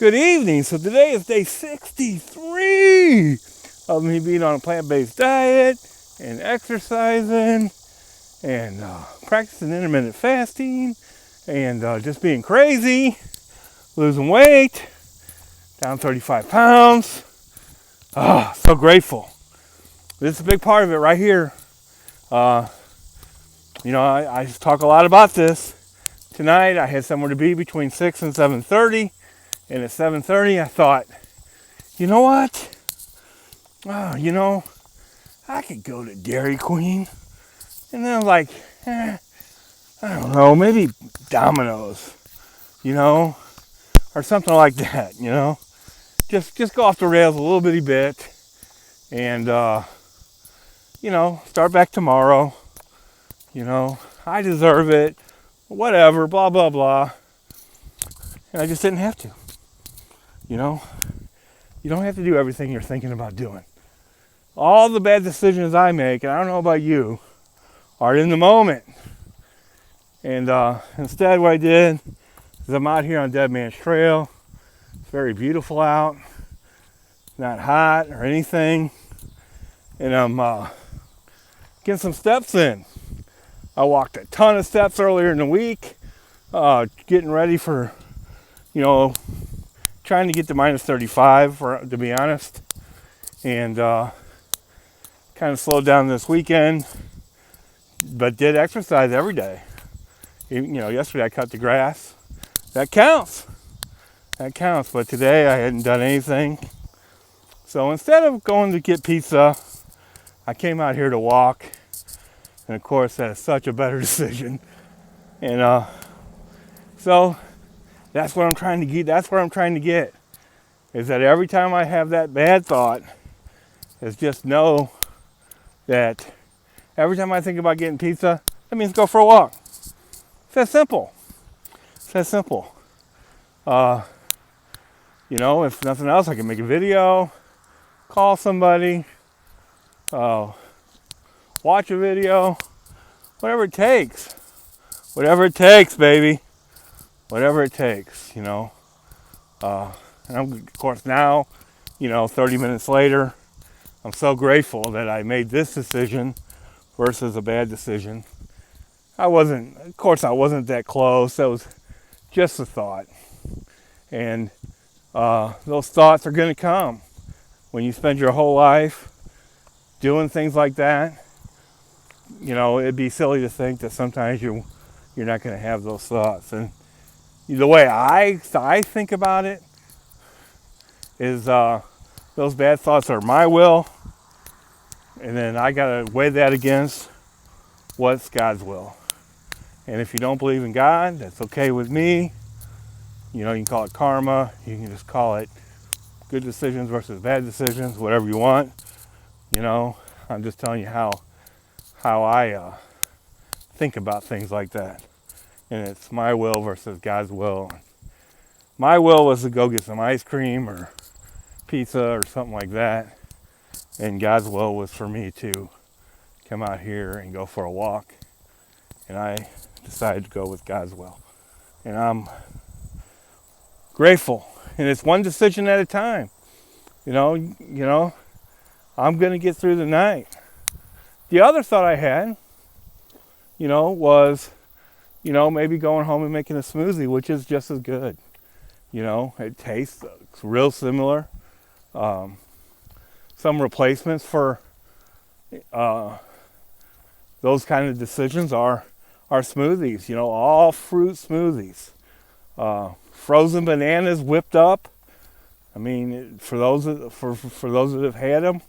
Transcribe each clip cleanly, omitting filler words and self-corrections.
Good evening. So today is day 63 of me being on a plant-based diet and exercising and practicing intermittent fasting and just being crazy, losing weight, down 35 pounds. So grateful. This is a big part of it right here. I talk a lot about this. Tonight I had somewhere to be between 6 and 7:30. And at 7:30, I thought, you know what? I could go to Dairy Queen. And then I was like, I don't know, maybe Domino's, or something like that, Just go off the rails a little bitty bit and, start back tomorrow. I deserve it, whatever, blah, blah, blah. And I just didn't have to, You don't have to do everything you're thinking about doing. All the bad decisions I make, and I don't know about you, are in the moment. And instead what I did is I'm out here on Dead Man's Trail. It's very beautiful out. Not hot or anything. And I'm getting some steps in. I walked a ton of steps earlier in the week. Getting ready for, trying to get to minus 35, to be honest. And kind of slowed down this weekend, but did exercise every day. Yesterday I cut the grass. That counts. But today I hadn't done anything. So instead of going to get pizza, I came out here to walk. And of course, that is such a better decision. And so that's what I'm trying to get. That's where I'm trying to get. Is that every time I have that bad thought, is just know that every time I think about getting pizza, that means go for a walk. It's that simple. If nothing else, I can make a video, call somebody, watch a video, whatever it takes. Whatever it takes, baby. Whatever it takes, And I'm, of course, now, 30 minutes later, I'm so grateful that I made this decision versus a bad decision. I wasn't that close. That was just a thought. And those thoughts are going to come when you spend your whole life doing things like that. It'd be silly to think that sometimes you're not going to have those thoughts. And the way I think about it is those bad thoughts are my will, and then I got to weigh that against what's God's will. And if you don't believe in God, that's okay with me. You can call it karma. You can just call it good decisions versus bad decisions, whatever you want. I'm just telling you how I think about things like that. And it's my will versus God's will. My will was to go get some ice cream or pizza or something like that. And God's will was for me to come out here and go for a walk. And I decided to go with God's will. And I'm grateful. And it's one decision at a time. I'm going to get through the night. The other thought I had, was, maybe going home and making a smoothie, which is just as good. It tastes real similar. Some replacements for those kind of decisions are smoothies, all fruit smoothies. Frozen bananas whipped up. I mean, for those that have had them,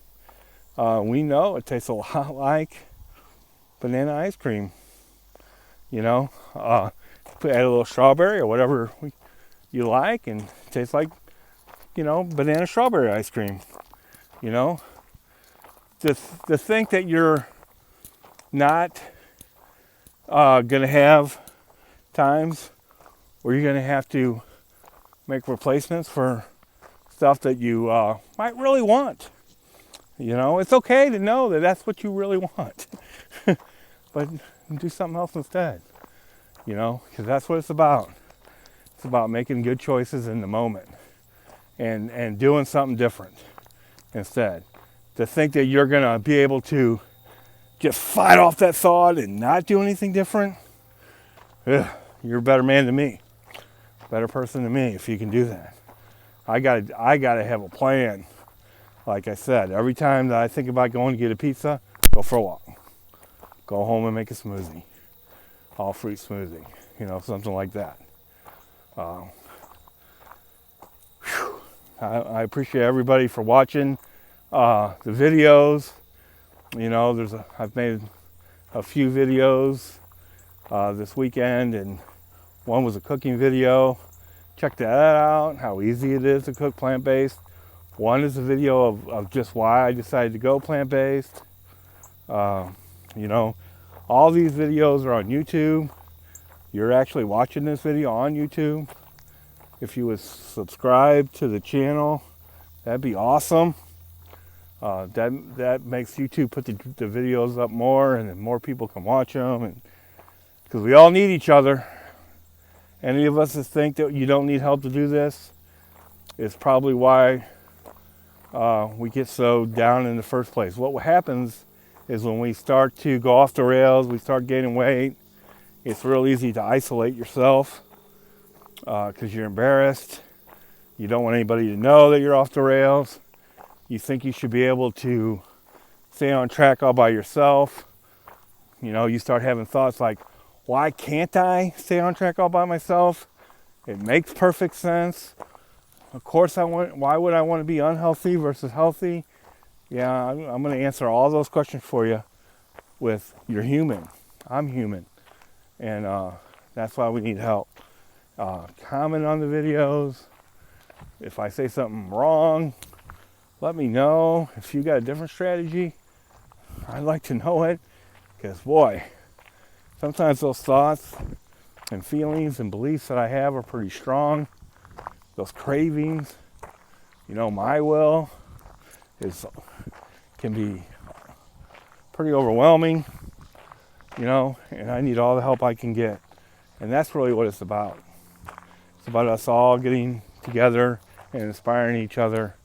we know it tastes a lot like banana ice cream. Add a little strawberry or whatever you like, and it tastes like, banana strawberry ice cream. To think that you're not going to have times where you're going to have to make replacements for stuff that you might really want. It's okay to know that that's what you really want. But do something else instead. Because that's what it's about. It's about making good choices in the moment. and doing something different instead. To think that you're going to be able to just fight off that thought and not do anything different, you're a better man than me, better person than me if you can do that. I gotta have a plan. Like I said, every time that I think about going to get a pizza, go for a walk. Go home and make a smoothie, all fruit smoothie, something like that. I appreciate everybody for watching the videos. I've made a few videos this weekend, and one was a cooking video. Check that out, how easy it is to cook plant-based. One is a video of just why I decided to go plant-based. All these videos are on YouTube. You're actually watching this video on YouTube. If you would subscribe to the channel, that'd be awesome. That makes YouTube put the videos up more, and then more people can watch them. And because we all need each other. Any of us that think that you don't need help to do this is probably why we get so down in the first place. What happens is when we start to go off the rails, we start gaining weight, it's real easy to isolate yourself because you're embarrassed. You don't want anybody to know that you're off the rails. You think you should be able to stay on track all by yourself. You start having thoughts like, why can't I stay on track all by myself? It makes perfect sense. Of course why would I want to be unhealthy versus healthy? Yeah, I'm going to answer all those questions for you with, you're human. I'm human. And that's why we need help. Comment on the videos. If I say something wrong, let me know. If you got a different strategy, I'd like to know it. Because boy, sometimes those thoughts and feelings and beliefs that I have are pretty strong. Those cravings, my will can be pretty overwhelming, and I need all the help I can get. And that's really what it's about. It's about us all getting together and inspiring each other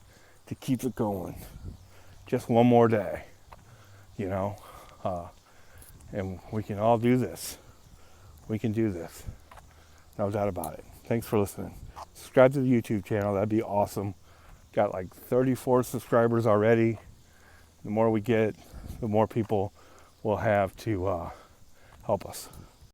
to keep it going. Just one more day, and we can all do this. We can do this. No doubt about it. Thanks for listening. Subscribe to the YouTube channel. That'd be awesome. Got like 34 subscribers already. The more we get, the more people will have to help us.